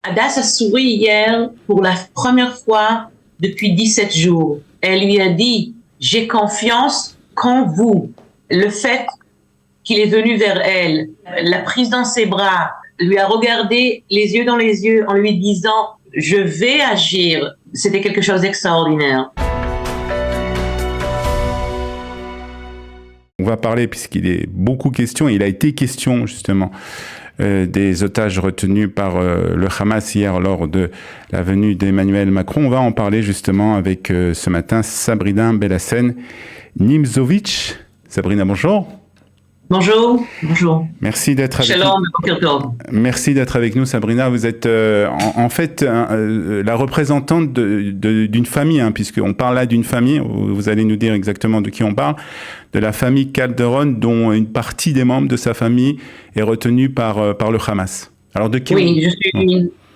Adas a souri hier pour la première fois depuis 17 jours. Elle lui a dit « J'ai confiance qu'en vous ». Le fait qu'il est venu vers elle, l'a prise dans ses bras, lui a regardé les yeux dans les yeux en lui disant « Je vais agir », c'était quelque chose d'extraordinaire. On va parler, puisqu'il est beaucoup question, il a été question justement des otages retenus par le Hamas hier lors de la venue d'Emmanuel Macron. On va en parler justement avec ce matin Sabrina Belhassen Nimzowitsch. Sabrina, bonjour. Bonjour, bonjour. Merci d'être avec Shalom, nous. Merci d'être avec nous, Sabrina. Vous êtes en fait la représentante d'une famille, hein, puisqu'on parle là d'une famille. Vous allez nous dire exactement de qui on parle. De la famille Calderón, dont une partie des membres de sa famille est retenue par le Hamas. Alors de qui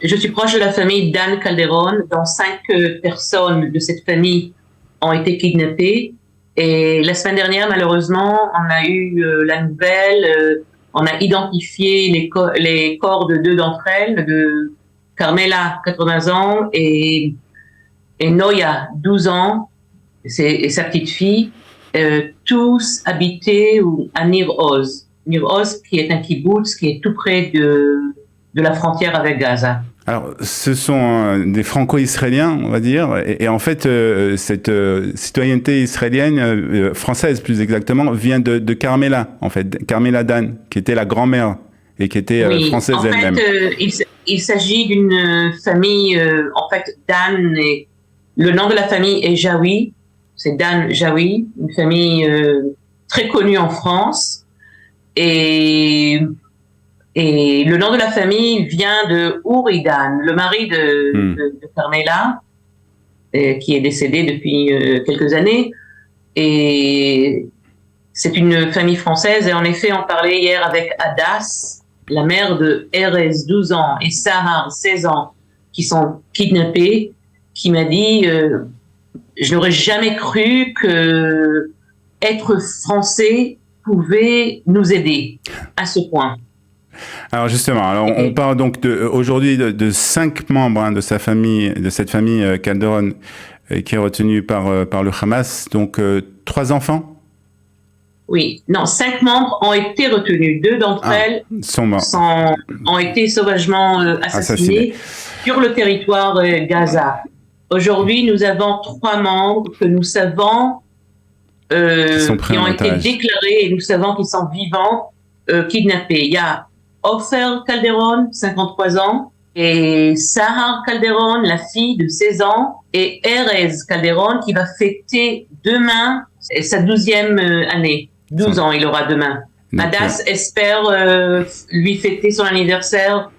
je suis proche de la famille Dan Calderón, dont 5 personnes de cette famille ont été kidnappées. Et la semaine dernière, malheureusement, on a eu la nouvelle, on a identifié les corps de 2 d'entre elles, de Carmela, 80 ans, et Noya, 12 ans, et sa petite fille, tous habités à Nir Oz. Nir Oz, qui est un kibboutz, qui est tout près de la frontière avec Gaza. Alors, ce sont des franco-israéliens, on va dire, et en fait, cette citoyenneté israélienne, française plus exactement, vient de Carmela, en fait, Carmela Dan, qui était la grand-mère et qui était française elle-même. En fait, il s'agit d'une famille, en fait, Dan, le nom de la famille est Jaoui, c'est Dan Jaoui, une famille très connue en France, et le nom de la famille vient de Uri Dan, le mari de Carmela, qui est décédé depuis quelques années. Et c'est une famille française. Et en effet, on parlait hier avec Adas, la mère de Erez, 12 ans, et Sahar, 16 ans, qui sont kidnappés, qui m'a dit je n'aurais jamais cru que être français pouvait nous aider à ce point. Alors justement, on parle donc aujourd'hui de 5 membres de sa famille, de cette famille Calderón, qui est retenue par le Hamas. Donc 3 enfants. Oui, non, 5 membres ont été retenus. 2 d'entre elles ont été sauvagement assassinés sur le territoire Gaza. Aujourd'hui, nous avons 3 membres que nous savons qui ont été déclarés et nous savons qu'ils sont vivants, kidnappés. Il y a Ofer Calderón, 53 ans, et Sahar Calderón, la fille de 16 ans, et Erez Calderón, qui va fêter demain sa 12e année. 12 ans, il aura demain. Adas espère lui fêter son anniversaire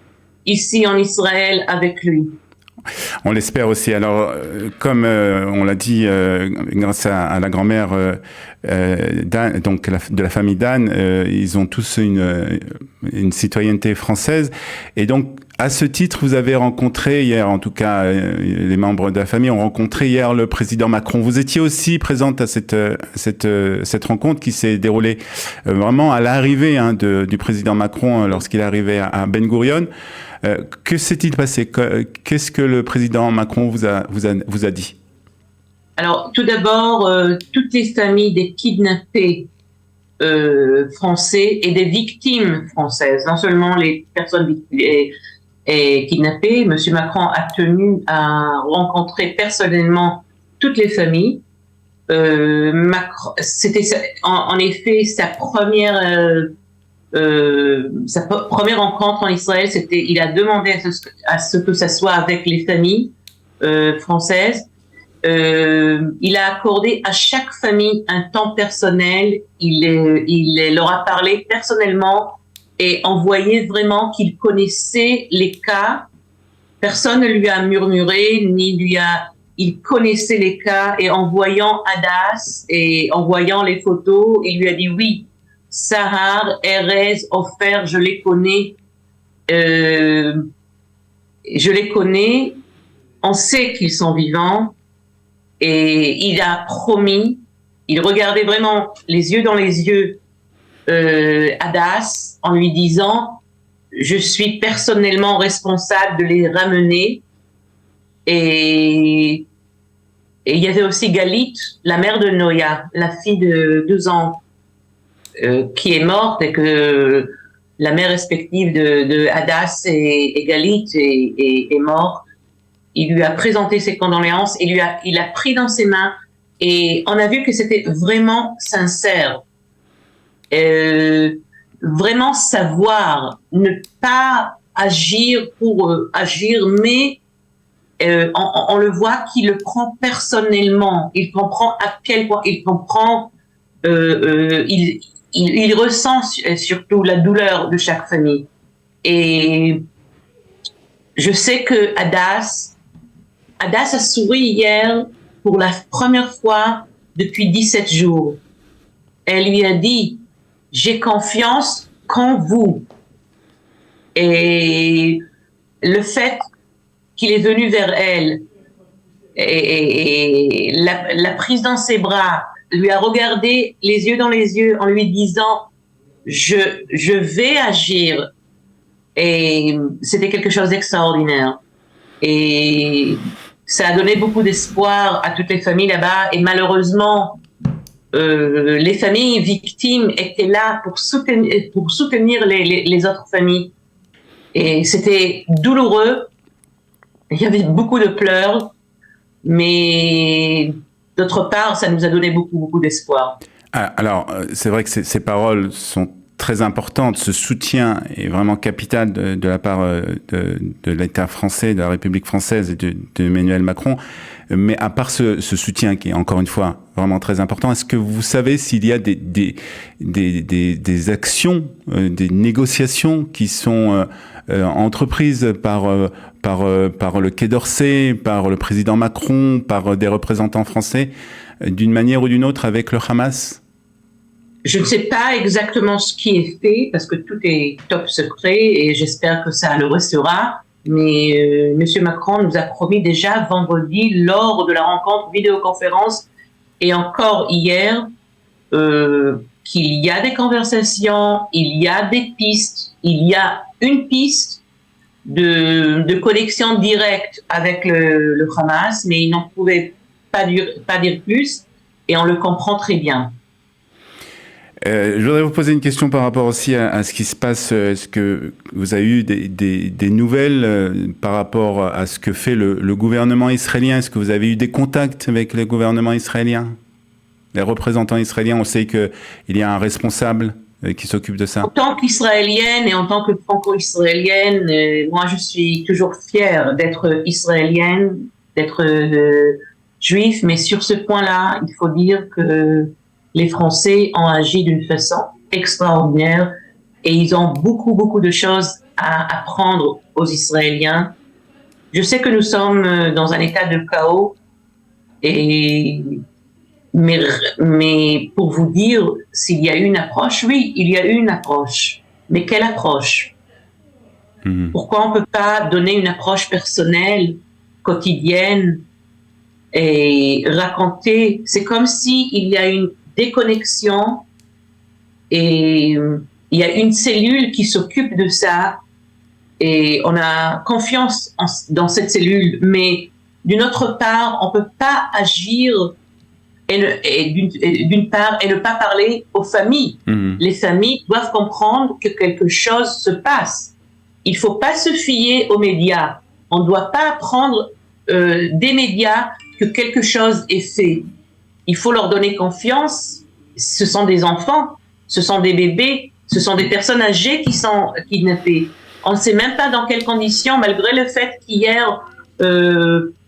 ici en Israël avec lui. On l'espère aussi. Alors, comme on l'a dit, grâce à la grand-mère Dan, donc de la famille Dan, ils ont tous une citoyenneté française. Et donc, à ce titre, vous avez rencontré hier, en tout cas, les membres de la famille ont rencontré hier le président Macron. Vous étiez aussi présente à cette rencontre qui s'est déroulée vraiment à l'arrivée du président Macron lorsqu'il est arrivé à Ben Gurion. Que s'est-il passé? Qu'est-ce que le président Macron vous a dit? Alors, tout d'abord, toutes les familles des kidnappés français et des victimes françaises, non seulement les personnes kidnappées, M. Macron a tenu à rencontrer personnellement toutes les familles. C'était en effet sa première rencontre en Israël. Il a demandé à ce que ça soit avec les familles françaises. Il a accordé à chaque famille un temps personnel. Il leur a parlé personnellement et on voyait vraiment qu'il connaissait les cas. Personne ne lui a murmuré, il connaissait les cas, et en voyant Adas et en voyant les photos, il lui a dit oui, Sahar, Erez, Ofer, je les connais, on sait qu'ils sont vivants. Et il a promis, il regardait vraiment les yeux dans les yeux Adas en lui disant je suis personnellement responsable de les ramener. Et il y avait aussi Galit, la mère de Noya, la fille de 2 ans, qui est morte, et que la mère respective de Hadas et Galit est morte. Il lui a présenté ses condoléances, il a pris dans ses mains, et on a vu que c'était vraiment sincère. Vraiment savoir ne pas agir pour agir, mais on le voit qu'il le prend personnellement. Il comprend à quel point il comprend. Il ressent surtout la douleur de chaque famille. Et je sais que Hadas a souri hier pour la première fois depuis 17 jours. Elle lui a dit: j'ai confiance qu'en vous. Et le fait qu'il est venu vers elle et la prise dans ses bras, lui a regardé les yeux dans les yeux en lui disant je vais agir, et c'était quelque chose d'extraordinaire, et ça a donné beaucoup d'espoir à toutes les familles là-bas. Et malheureusement les familles victimes étaient là pour soutenir les autres familles, et c'était douloureux. Il y avait beaucoup de pleurs, mais d'autre part, ça nous a donné beaucoup d'espoir. Alors, c'est vrai que ces paroles sont très importantes. Ce soutien est vraiment capital de la part de l'État français, de la République française et de Emmanuel Macron. Mais à part ce soutien qui est encore une fois vraiment très important, est-ce que vous savez s'il y a des actions, des négociations qui sont entreprises par le Quai d'Orsay, par le président Macron, par des représentants français, d'une manière ou d'une autre avec le Hamas? Je ne sais pas exactement ce qui est fait, parce que tout est top secret, et j'espère que ça le restera. Mais M. Macron nous a promis déjà vendredi, lors de la rencontre vidéoconférence, et encore hier, qu'il y a des conversations, il y a des pistes, il y a une piste de connexion directe avec le Hamas, mais ils n'en pouvaient pas dire plus, et on le comprend très bien. Je voudrais vous poser une question par rapport aussi à ce qui se passe. Est-ce que vous avez eu des nouvelles par rapport à ce que fait le gouvernement israélien? Est-ce que vous avez eu des contacts avec le gouvernement israélien, les représentants israéliens? On sait qu'il y a un responsable qui s'occupe de ça. En tant qu'Israélienne et en tant que franco-israélienne, moi je suis toujours fière d'être israélienne, d'être juif, mais sur ce point-là, il faut dire que les Français ont agi d'une façon extraordinaire, et ils ont beaucoup de choses à apprendre aux Israéliens. Je sais que nous sommes dans un état de chaos, mais pour vous dire s'il y a eu une approche, oui, il y a eu une approche. Mais quelle approche? Pourquoi on ne peut pas donner une approche personnelle, quotidienne, et raconter? C'est comme s'il y a une déconnexion, et il y a une cellule qui s'occupe de ça, et on a confiance dans cette cellule, mais d'une autre part, on ne peut pas agir d'une part et ne pas parler aux familles. Les familles doivent comprendre que quelque chose se passe. Il ne faut pas se fier aux médias. On ne doit pas apprendre des médias que quelque chose est fait. Il faut leur donner confiance. Ce sont des enfants, ce sont des bébés, ce sont des personnes âgées qui sont kidnappées. On ne sait même pas dans quelles conditions, malgré le fait qu'hier,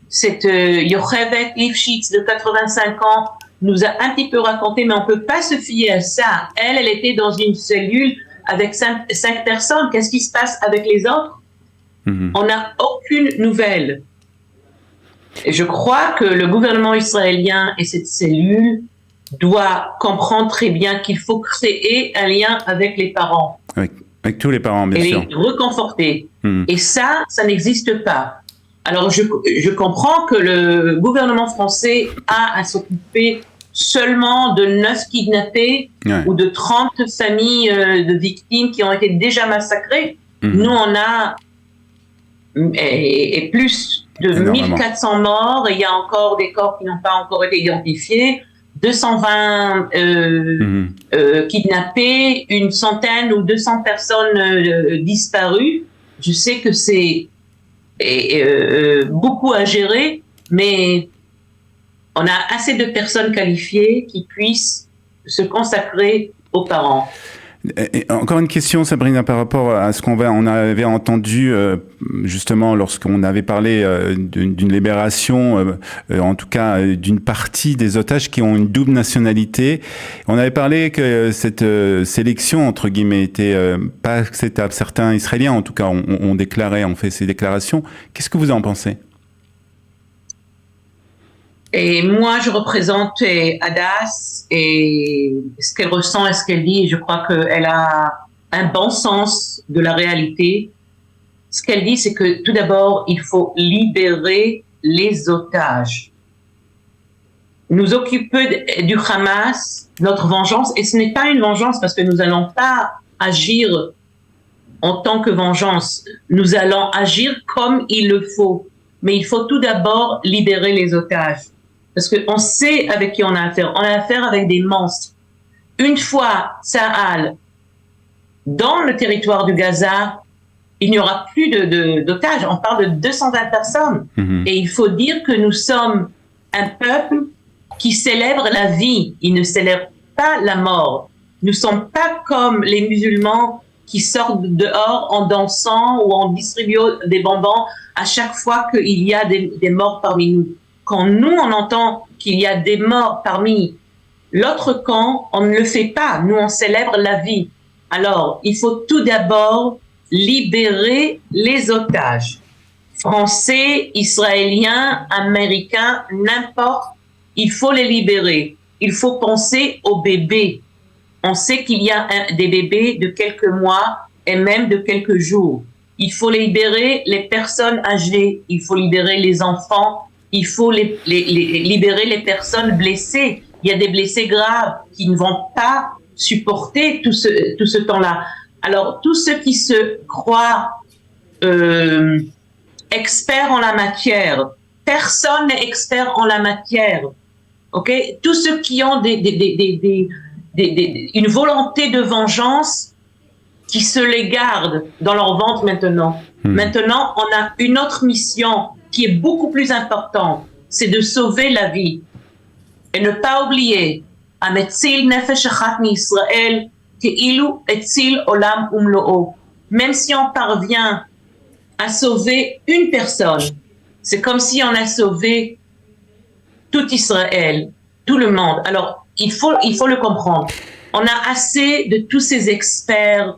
cette Yocheved Lifshitz de 85 ans nous a un petit peu raconté, mais on ne peut pas se fier à ça. Elle était dans une cellule avec 5 personnes. Qu'est-ce qui se passe avec les autres? On n'a aucune nouvelle. Et je crois que le gouvernement israélien et cette cellule doivent comprendre très bien qu'il faut créer un lien avec les parents. Avec tous les parents, bien sûr. Et les reconforter. Et ça n'existe pas. Alors, je comprends que le gouvernement français a à s'occuper seulement de 9 kidnappés ou de 30 familles de victimes qui ont été déjà massacrées. Nous, on a et plus de Énormément. 1400 morts, et il y a encore des corps qui n'ont pas encore été identifiés, 220 kidnappés, une centaine ou 200 personnes disparues. Je sais que c'est beaucoup à gérer, mais on a assez de personnes qualifiées qui puissent se consacrer aux parents. Et encore une question, Sabrina, par rapport à ce on avait entendu justement lorsqu'on avait parlé d'une libération, en tout cas d'une partie des otages qui ont une double nationalité. On avait parlé que cette sélection, entre guillemets, était pas acceptable. Certains Israéliens, en tout cas, ont fait ces déclarations. Qu'est-ce que vous en pensez? Et moi, je représente Hadas, et ce qu'elle ressent et ce qu'elle dit, je crois qu'elle a un bon sens de la réalité. Ce qu'elle dit, c'est que tout d'abord, il faut libérer les otages. Nous occuper du Hamas, notre vengeance, et ce n'est pas une vengeance parce que nous n'allons pas agir en tant que vengeance. Nous allons agir comme il le faut. Mais il faut tout d'abord libérer les otages. Parce qu'on sait avec qui on a affaire. On a affaire avec des monstres. Une fois Tsahal dans le territoire du Gaza, il n'y aura plus d'otages. On parle de 220 personnes. Et il faut dire que nous sommes un peuple qui célèbre la vie. Il ne célèbre pas la mort. Nous ne sommes pas comme les musulmans qui sortent dehors en dansant ou en distribuant des bonbons à chaque fois qu'il y a des morts parmi nous. Quand nous, on entend qu'il y a des morts parmi l'autre camp, on ne le fait pas. Nous, on célèbre la vie. Alors, il faut tout d'abord libérer les otages. Français, Israéliens, Américains, n'importe, il faut les libérer. Il faut penser aux bébés. On sait qu'il y a des bébés de quelques mois et même de quelques jours. Il faut libérer les personnes âgées. Il faut libérer les enfants. Il faut libérer les personnes blessées. Il y a des blessés graves qui ne vont pas supporter tout ce temps-là. Alors, tous ceux qui se croient experts en la matière, personne n'est expert en la matière. Okay? Tous ceux qui ont une volonté de vengeance, qui se les gardent dans leur ventre maintenant. Maintenant, on a une autre mission qui est beaucoup plus importante, c'est de sauver la vie. Et ne pas oublier, Ametzil nefesh achat miYisrael, keilu etzil olam umlo'o. Même si on parvient à sauver une personne, c'est comme si on a sauvé tout Israël, tout le monde. Alors, il faut le comprendre. On a assez de tous ces experts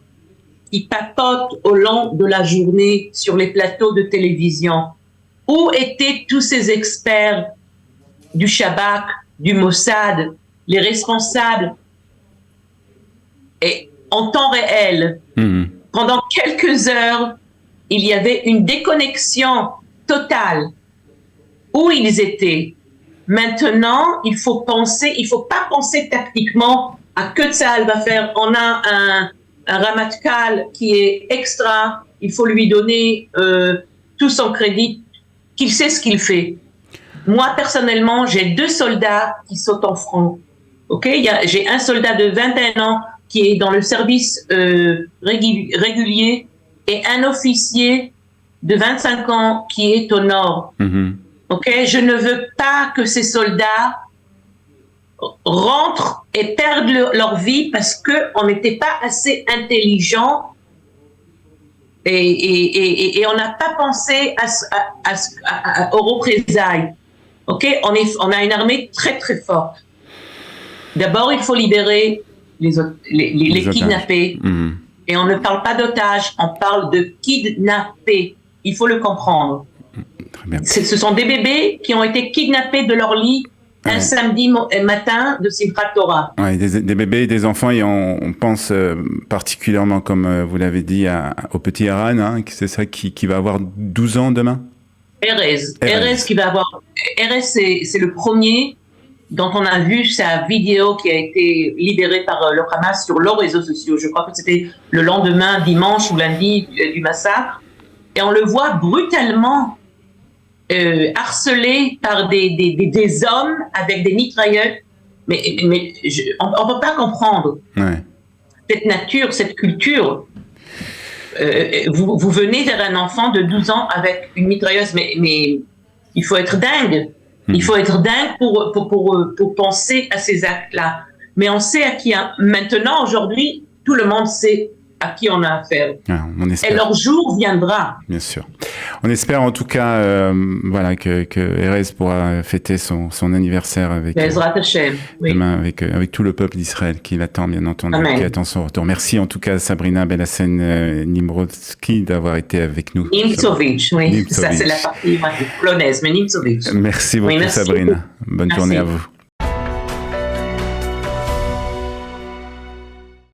qui papotent au long de la journée sur les plateaux de télévision. Où étaient tous ces experts du Shabak, du Mossad, les responsables? Et en temps réel, pendant quelques heures, il y avait une déconnexion totale. Où ils étaient? Maintenant, il faut pas penser tactiquement à que Tsahal va faire. On a un Ramatkal qui est extra, il faut lui donner tout son crédit, qu'il sait ce qu'il fait. Moi, personnellement, j'ai 2 soldats qui sautent en front. Okay? J'ai un soldat de 21 ans qui est dans le service régulier et un officier de 25 ans qui est au nord. Okay? Je ne veux pas que ces soldats rentrent et perdent leur vie parce qu'on n'était pas assez intelligent et on n'a pas pensé aux représailles. Okay? On a une armée très très forte. D'abord, il faut libérer les kidnappés. Et on ne parle pas d'otages, on parle de kidnappés. Il faut le comprendre. Ce sont des bébés qui ont été kidnappés de leur lit un samedi matin de Simchat Torah. Ouais, des bébés et des enfants, et on pense particulièrement, comme vous l'avez dit, au petit Aran, hein, c'est ça qui va avoir 12 ans demain. Erez qui va avoir... Erez, c'est le premier dont on a vu sa vidéo qui a été libérée par le Hamas sur leurs réseaux sociaux. Je crois que c'était le lendemain, dimanche ou lundi du massacre. Et on le voit brutalement harcelé par des hommes avec des mitraillettes. Mais on ne peut pas comprendre cette nature, cette culture. Vous venez vers un enfant de 12 ans avec une mitrailleuse, mais il faut être dingue. Il faut être dingue pour penser à ces actes-là. Mais on sait à qui, maintenant, aujourd'hui, tout le monde sait à qui on a affaire. Et leur jour viendra. Bien sûr. On espère en tout cas voilà, que Erez pourra fêter son anniversaire avec, demain avec tout le peuple d'Israël qui l'attend, bien entendu, qui attend son retour. Merci en tout cas Sabrina Belhassen Nimrodski d'avoir été avec nous. Nimzowitsch, oui. Ça c'est la partie polonaise, mais Nimzowitsch. Merci beaucoup Sabrina. Bonne journée à vous.